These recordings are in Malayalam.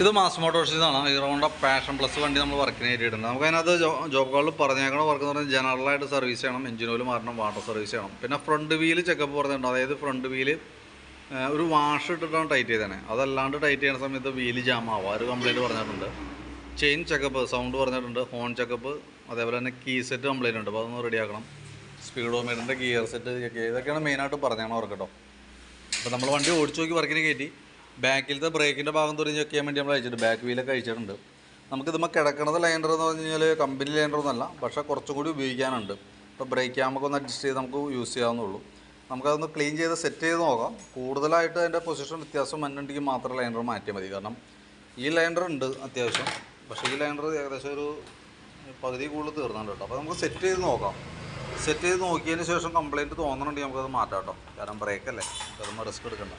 ഇത് മാസ് മോട്ടോഴ്സിന്നാണ്. ഹീറോയുടെ പാഷൻ പ്ലസ് വണ്ടി നമ്മൾ വർക്കിന് കയറ്റിയിട്ടുണ്ട്. നമുക്കതിനകത്ത് ജോബ് കോളിൽ പറഞ്ഞേക്കണ വർക്ക് എന്ന് പറഞ്ഞാൽ ജനറലായിട്ട് സർവീസ് ചെയ്യണം, എഞ്ചിൻ ഓയിൽ മാറണം, വാട്ടർ സർവീസ് ചെയ്യണം. പിന്നെ ഫ്രണ്ട് വീല് ചെക്കപ്പ് പറഞ്ഞിട്ടുണ്ട്. അതായത് ഫ്രണ്ട് വീല് ഒരു വാഷ് ഇട്ടിട്ടാണ് ടൈറ്റ് ചെയ്തേനെ. അതല്ലാണ്ട് ടൈറ്റ് ചെയ്യുന്ന സമയത്ത് വീല് ജാം ആവുക, ഒരു കംപ്ലയിൻറ്റ് പറഞ്ഞിട്ടുണ്ട്. ചെയിൻ ചെക്കപ്പ്, സൗണ്ട് പറഞ്ഞിട്ടുണ്ട്, ഹോൺ ചെക്കപ്പ്, അതേപോലെ തന്നെ കീ സെറ്റ് കംപ്ലയിൻ്റ് ഉണ്ട്. അപ്പോൾ അതൊന്ന് റെഡിയാക്കണം. സ്പീഡോമീറ്ററിൻ്റെ ഗിയർ സെറ്റ് ചെക്ക് ചെയ്യുക, ഇതൊക്കെയാണ് മെയിനായിട്ട് പറഞ്ഞേക്കണം അവർക്ക് കേട്ടോ. അപ്പോൾ നമ്മൾ വണ്ടി ഓടിച്ചു നോക്കി വർക്കിന് കയറ്റി. ബാക്കിലത്തെ ബ്രേക്കിൻ്റെ ഭാഗം തുറന്ന് ചെക്ക് ചെയ്യാൻ വേണ്ടി നമ്മൾ അയച്ചിട്ട് ബാക്ക് വീലൊക്കെ അയച്ചിട്ടുണ്ട്. നമുക്കിതുമ്പോൾ കിടക്കണത് ലൈൻഡർ എന്ന് പറഞ്ഞു കഴിഞ്ഞാൽ കമ്പനി ലൈൻഡറൊന്നുമല്ല, പക്ഷേ കുറച്ചും കൂടി ഉപയോഗിക്കാനുണ്ട്. ഇപ്പോൾ ബ്രേക്ക് ക്യാമൊക്കെ ഒന്ന് അഡ്ജസ്റ്റ് ചെയ്ത് നമുക്ക് യൂസ് ചെയ്യാവുന്നുള്ളൂ. നമുക്കതൊന്ന് ക്ലീൻ ചെയ്ത് സെറ്റ് ചെയ്ത് നോക്കാം. കൂടുതലായിട്ട് അതിൻ്റെ പൊസിഷൻ വ്യത്യാസം വന്നിട്ടുണ്ടെങ്കിൽ മാത്രം ലൈൻഡർ മാറ്റിയാൽ മതി. കാരണം ഈ ലൈൻഡർ ഉണ്ട് അത്യാവശ്യം, പക്ഷേ ഈ ലൈൻഡർ ഏകദേശം ഒരു പകുതി കൂടുതൽ തീർന്നുണ്ട് കേട്ടോ. അപ്പോൾ നമുക്ക് സെറ്റ് ചെയ്ത് നോക്കാം. സെറ്റ് ചെയ്ത് നോക്കിയതിന് ശേഷം കംപ്ലയിൻറ്റ് തോന്നണമെങ്കിൽ നമുക്കത് മാറ്റാം കേട്ടോ. കാരണം ബ്രേക്കല്ലേ, അതൊന്നും റിസ്ക് എടുക്കണ്ട.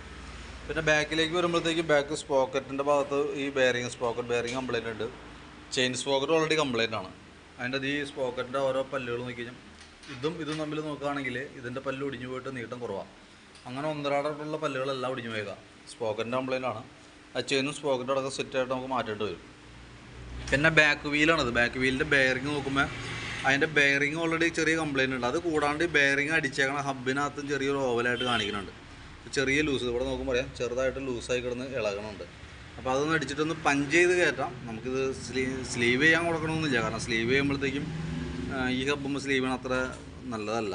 പിന്നെ ബാക്കിലേക്ക് വരുമ്പോഴത്തേക്ക് ബാക്ക് സ്പോക്കറ്റിൻ്റെ ഭാഗത്ത് ഈ സ്പോക്കറ്റ് ബെയറിങ് കംപ്ലയിൻ്റ് ഉണ്ട്. ചെയിൻ സ്പോക്കറ്റ് ഓൾറെഡി കംപ്ലയിൻ്റ് ആണ്. അതിൻ്റെ ഈ സ്പോക്കറ്റിൻ്റെ ഓരോ പല്ലുകൾ നോക്കി കഴിഞ്ഞാൽ ഇതും തമ്മിൽ നോക്കുകയാണെങ്കിൽ ഇതിൻ്റെ പല്ല് ഒടിഞ്ഞു പോയിട്ട് നീട്ടം കുറവാണ്. അങ്ങനെ ഒന്നരാടുള്ള പല്ലുകളെല്ലാം ഒടിഞ്ഞു പോയേക്കാം. സ്പോക്കറ്റിൻ്റെ കംപ്ലയിൻ്റ് ആണ്. ആ ചെയിനും സ്പോക്കറ്റും അടക്കം സെറ്റായിട്ട് നമുക്ക് മാറ്റേണ്ടി വരും. പിന്നെ ബാക്ക് വീലാണത്. ബാക്ക് വീലിൻ്റെ ബെയറിങ് നോക്കുമ്പോൾ അതിൻ്റെ ബെയറിങ് ഓൾറെഡി ചെറിയ കംപ്ലയിൻ്റ് ഉണ്ട്. അത് കൂടാണ്ട് ബെയറിങ് അടിച്ചേക്കണ ഹബിനകത്തും ചെറിയൊരു ഓവലായിട്ട് കാണിക്കുന്നുണ്ട്. ചെറിയ ലൂസ് ഇവിടെ നോക്കുമ്പോൾ പറയാം, ചെറുതായിട്ട് ലൂസായി കിടന്ന് ഇളകണമുണ്ട്. അപ്പോൾ അതൊന്ന് അടിച്ചിട്ടൊന്ന് പഞ്ച് ചെയ്ത് കയറ്റാം. നമുക്കിത് സ്ലീവ് ചെയ്യാൻ കൊടുക്കണമെന്നില്ല. കാരണം സ്ലീവ് ചെയ്യുമ്പോഴത്തേക്കും ഈ ഹബ്ബുമ്പോൾ സ്ലീവ് ചെയ്യണം അത്ര നല്ലതല്ല.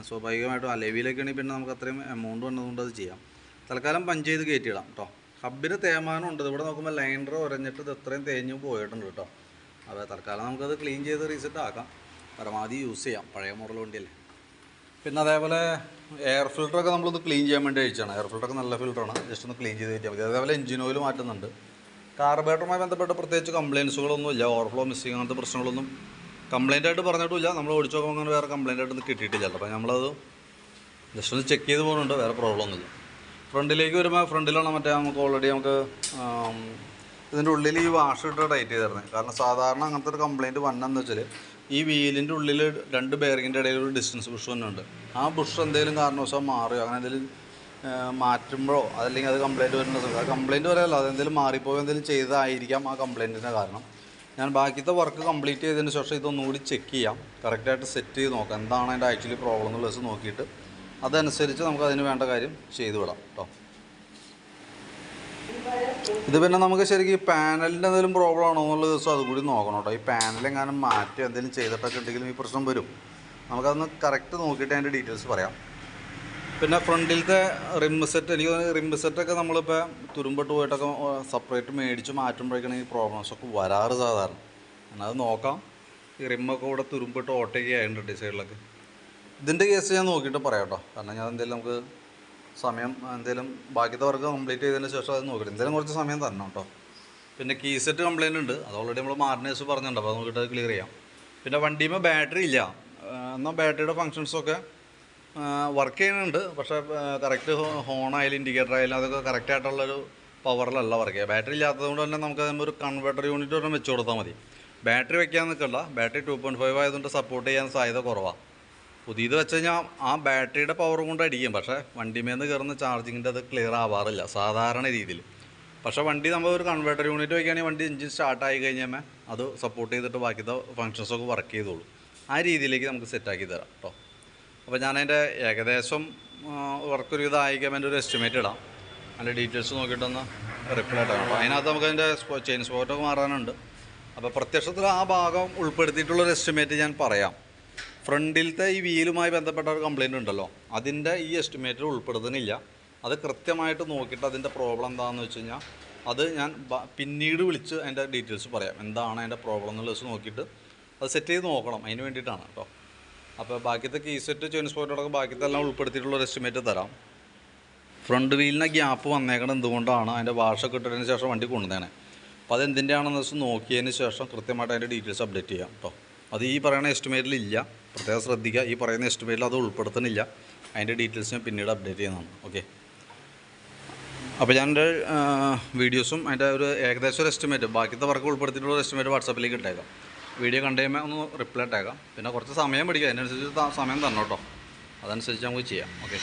സ്വാഭാവികമായിട്ടും അലവിയിലൊക്കെ ആണെങ്കിൽ പിന്നെ നമുക്ക് അത്രയും എമൗണ്ട് വന്നതുകൊണ്ട് അത് ചെയ്യാം. തൽക്കാലം പഞ്ച് ചെയ്ത് കയറ്റിയിടാം കേട്ടോ. ഹബ്ബിന് തേയ്മാനം ഉണ്ട്. ഇവിടെ നോക്കുമ്പോൾ ലൈൻഡർ ഉരഞ്ഞിട്ട് ഇത് എത്രയും തേഞ്ഞ് പോയിട്ടുണ്ട് കേട്ടോ. അപ്പോൾ തൽക്കാലം നമുക്കത് ക്ലീൻ ചെയ്ത് റീസെറ്റ് ആക്കാം. പരമാവധി യൂസ് ചെയ്യാം, പഴയ മോഡൽ വണ്ടിയല്ലേ. പിന്നെ അതേപോലെ എയർ ഫിൽറ്ററൊക്കെ നമ്മളൊന്ന് ക്ലീൻ ചെയ്യാൻ വേണ്ടി അയച്ചാണ്. എയർ ഫിൽറ്ററൊക്കെ നല്ല ഫിൽറ്ററാണ്, ജസ്റ്റ് ഒന്ന് ക്ലീൻ ചെയ്ത് കയറ്റിയാൽ മതി. അതേപോലെ എഞ്ചിൻ ഓയിൽ മാറ്റുന്നുണ്ട്. കാർബറേറ്ററുമായി ബന്ധപ്പെട്ട് പ്രത്യേകിച്ച് കംപ്ലയിൻസുകളൊന്നും ഇല്ല. ഓവർഫ്ലോ മിസ്സിങ് അങ്ങനത്തെ പ്രശ്നങ്ങളൊന്നും കംപ്ലയിൻ്റ് ആയിട്ട് പറഞ്ഞിട്ടില്ല. നമ്മൾ ഓടിച്ചു നോക്കുമ്പോൾ അങ്ങനെ വേറെ കംപ്ലയിൻ്റ് ആയിട്ടൊന്നും കിട്ടിയിട്ടില്ല. അപ്പോൾ നമ്മളത് ജസ്റ്റ് ഒന്ന് ചെക്ക് ചെയ്ത് പോകുന്നുണ്ട്, വേറെ പ്രോബ്ലം ഒന്നുമില്ല. ഫ്രണ്ടിലേക്ക് വരുമ്പോൾ ഫ്രണ്ടിലാണ് മറ്റേ നമുക്ക് ഓൾറെഡി ഇതിൻ്റെ ഉള്ളിൽ ഈ വാഷ് ഇട്ട് ടൈറ്റ് ചെയ്തിരുന്നത്. കാരണം സാധാരണ അങ്ങനത്തെ ഒരു കംപ്ലയിൻറ്റ് വന്നെന്ന് വെച്ചാൽ ഈ വീലിൻ്റെ ഉള്ളിൽ രണ്ട് ബെയറിങ്ങിൻ്റെ ഇടയിൽ ഒരു ഡിസ്റ്റൻസ് ബുഷ് തന്നെയുണ്ട്. ആ ബുഷ് എന്തെങ്കിലും കാരണവശാൽ മാറുകയോ അങ്ങനെ എന്തെങ്കിലും മാറ്റുമ്പോഴോ അതല്ലെങ്കിൽ അത് കംപ്ലയിൻറ്റ് വരുന്ന സമയത്ത് അത് കംപ്ലയിൻറ്റ് വരെയല്ല, അതെന്തെങ്കിലും മാറിപ്പോയോ എന്തെങ്കിലും ചെയ്തതായിരിക്കാം ആ കംപ്ലയിൻറ്റിൻ്റെ കാരണം. ഞാൻ ബാക്കിയത്തെ വർക്ക് കംപ്ലീറ്റ് ചെയ്തതിന് ശേഷം ഇതൊന്നുകൂടി ചെക്ക് ചെയ്യാം, കറക്റ്റായിട്ട് സെറ്റ് ചെയ്ത് നോക്കാം എന്താണ് അതിൻ്റെ ആക്ച്വലി പ്രോബ്ലം എന്നുള്ളത് നോക്കിയിട്ട് അതനുസരിച്ച് നമുക്ക് അതിന് വേണ്ട കാര്യം ചെയ്തു വിടാം കേട്ടോ. ഇത് പിന്നെ നമുക്ക് ശരിക്കും ഈ പാനലിൻ്റെ എന്തെങ്കിലും പ്രോബ്ലം ആണോ എന്നുള്ള ദിവസം അതുകൂടി നോക്കണം കേട്ടോ. ഈ പാനലെങ്ങാനും മാറ്റി എന്തെങ്കിലും ചെയ്തിട്ടൊക്കെ ഉണ്ടെങ്കിലും ഈ പ്രശ്നം വരും. നമുക്കതൊന്ന് കറക്റ്റ് നോക്കിയിട്ട് അതിൻ്റെ ഡീറ്റെയിൽസ് പറയാം. പിന്നെ ഫ്രണ്ടിലത്തെ റിം സെറ്റ്, എനിക്ക് റിം സെറ്റൊക്കെ നമ്മളിപ്പോൾ തുരുമ്പിട്ട് പോയിട്ടൊക്കെ സെപ്പറേറ്റ് മേടിച്ച് മാറ്റുമ്പോഴേക്കാണ് ഈ പ്രോബ്ലംസൊക്കെ വരാറ് സാധാരണ. അത് നോക്കാം. ഈ റിമ്മൊക്കെ ഇവിടെ തുരുമ്പിട്ട് ഓട്ടയൊക്കെ ആയിട്ടുണ്ട് സൈഡിലൊക്കെ. ഇതിൻ്റെ കേസ് ഞാൻ നോക്കിയിട്ട് പറയാം കേട്ടോ. കാരണം ഞാൻ എന്തെങ്കിലും നമുക്ക് സമയം എന്തെങ്കിലും ബാക്കിയത്തെ വർക്ക് കംപ്ലീറ്റ് ചെയ്തതിന് ശേഷം അത് നോക്കിയിട്ട് എന്തെങ്കിലും കുറച്ച് സമയം തരണം കേട്ടോ. പിന്നെ കീ സെറ്റ് കംപ്ലയിൻ്റ് ഉണ്ട്, അത് ഓൾറെഡി നമ്മൾ മാർനേഴ്സ് പറഞ്ഞിട്ടുണ്ട്. അപ്പോൾ അത് നോക്കിയിട്ട് അത് ക്ലിയർ ചെയ്യാം. പിന്നെ വണ്ടിയുമ്പോൾ ബാറ്ററി ഇല്ല, എന്നാൽ ബാറ്ററിയുടെ ഫങ്ഷൻസൊക്കെ വർക്ക് ചെയ്യുന്നുണ്ട്. പക്ഷേ കറക്റ്റ് ഹോൺ ആയാലും ഇൻഡിക്കേറ്റർ ആയാലും അതൊക്കെ കറക്റ്റായിട്ടുള്ളൊരു പവറിലല്ല വർക്ക് ചെയ്യുക. ബാറ്ററി ഇല്ലാത്തതുകൊണ്ട് തന്നെ നമുക്ക് അതിന് ഒരു കൺവെർട്ടർ യൂണിറ്റ് ഒരെണ്ണം വെച്ച് കൊടുത്താൽ മതി. ബാറ്ററി വെക്കാൻ നിൽക്കണ്ട. ബാറ്ററി 2.5 ആയതുകൊണ്ട് സപ്പോർട്ട് ചെയ്യാൻ സാധ്യത കുറവാണ്. പുതിയത് വെച്ച് കഴിഞ്ഞാൽ ആ ബാറ്ററിയുടെ പവർ കൊണ്ട് അടിക്കും, പക്ഷേ വണ്ടിമേന്ന് കയറുന്ന ചാർജിങ്ങിൻ്റെ അത് ക്ലിയർ ആവാറില്ല സാധാരണ രീതിയിൽ. പക്ഷേ വണ്ടി നമ്മൾ ഒരു കൺവെർട്ടർ യൂണിറ്റ് വയ്ക്കുകയാണെങ്കിൽ വണ്ടി എഞ്ചിൻ സ്റ്റാർട്ടായി കഴിഞ്ഞാൽ അത് സപ്പോർട്ട് ചെയ്തിട്ട് ബാക്കിയത്തെ ഫങ്ഷൻസൊക്കെ വർക്ക് ചെയ്തോളൂ. ആ രീതിയിലേക്ക് നമുക്ക് സെറ്റാക്കി തരാം കേട്ടോ. അപ്പോൾ ഞാനതിൻ്റെ ഏകദേശം വർക്കൊരു ഇതായിരിക്കാൻ വേണ്ടി ഒരു എസ്റ്റിമേറ്റ് ഇടാം. അതിൻ്റെ ഡീറ്റെയിൽസ് നോക്കിയിട്ടൊന്ന് റിപ്ലൈ ഇടാം. അപ്പോൾ അതിനകത്ത് നമുക്ക് അതിൻ്റെ ചെയിൻ സ്പോക്കറ്റൊക്കെ മാറാനുണ്ട്. അപ്പോൾ പ്രത്യക്ഷത്തിൽ ആ ഭാഗം ഉൾപ്പെടുത്തിയിട്ടുള്ളൊരു എസ്റ്റിമേറ്റ് ഞാൻ പറയാം. ഫ്രണ്ടിലത്തെ ഈ വീലുമായി ബന്ധപ്പെട്ട ഒരു കംപ്ലയിൻ്റ് ഉണ്ടല്ലോ, അതിൻ്റെ ഈ എസ്റ്റിമേറ്റിൽ ഉൾപ്പെടുത്തുന്നില്ല. അത് കൃത്യമായിട്ട് നോക്കിയിട്ട് അതിൻ്റെ പ്രോബ്ലം എന്താണെന്ന് വെച്ച് കഴിഞ്ഞാൽ അത് ഞാൻ പിന്നീട് വിളിച്ച് അതിൻ്റെ ഡീറ്റെയിൽസ് പറയാം, എന്താണ് അതിൻ്റെ പ്രോബ്ലം എന്നുള്ളത് നോക്കിയിട്ട് അത് സെറ്റ് ചെയ്ത് നോക്കണം. അതിന് വേണ്ടിയിട്ടാണ് കേട്ടോ. അപ്പോൾ ബാക്കിയത്തെ കീ സെറ്റ് ചെയിൻ സ്പോക്കറ്റൊക്കെ ബാക്കിയത്തെ എല്ലാം ഉൾപ്പെടുത്തിയിട്ടുള്ളൊരു എസ്റ്റിമേറ്റ് തരാം. ഫ്രണ്ട് വീലിന് ഗ്യാപ്പ് വന്നേക്കണം എന്തുകൊണ്ടാണ്, അതിൻ്റെ വാഷൊക്കെ ഇട്ടതിന് ശേഷം വണ്ടി കൊണ്ടുതന്നെ. അപ്പോൾ അതെന്തിൻ്റെ ആണെന്ന് വെച്ച് നോക്കിയതിന് ശേഷം കൃത്യമായിട്ട് അതിൻ്റെ ഡീറ്റെയിൽസ് അപ്ഡേറ്റ് ചെയ്യാം കേട്ടോ. അത് ഈ പറയുന്ന എസ്റ്റിമേറ്റിലില്ല, പ്രത്യേകം ശ്രദ്ധിക്കുക. ഈ പറയുന്ന എസ്റ്റിമേറ്റിൽ അത് ഉൾപ്പെടുത്തുന്നില്ല. അതിൻ്റെ ഡീറ്റെയിൽസ് ഞാൻ പിന്നീട് അപ്ഡേറ്റ് ചെയ്യുന്നതാണ്. ഓക്കെ. അപ്പോൾ ഞാൻ എൻ്റെ വീഡിയോസും അതിൻ്റെ ഒരു ഏകദേശം ഒരു എസ്റ്റിമേറ്റ് ബാക്കിയത്തെ വർക്ക് ഉൾപ്പെടുത്തിയിട്ടുള്ള എസ്റ്റിമേറ്റ് വാട്സാപ്പിലേക്ക് ഇട്ടേക്കാം. വീഡിയോ കണ്ടു കഴിയുമ്പോൾ ഒന്ന് റിപ്ലൈ ഇട്ടേക്കാം. പിന്നെ കുറച്ച് സമയം പിടിക്കുക, അതിനനുസരിച്ച് സമയം തരണം കേട്ടോ. അതനുസരിച്ച് നമുക്ക് ചെയ്യാം. ഓക്കെ.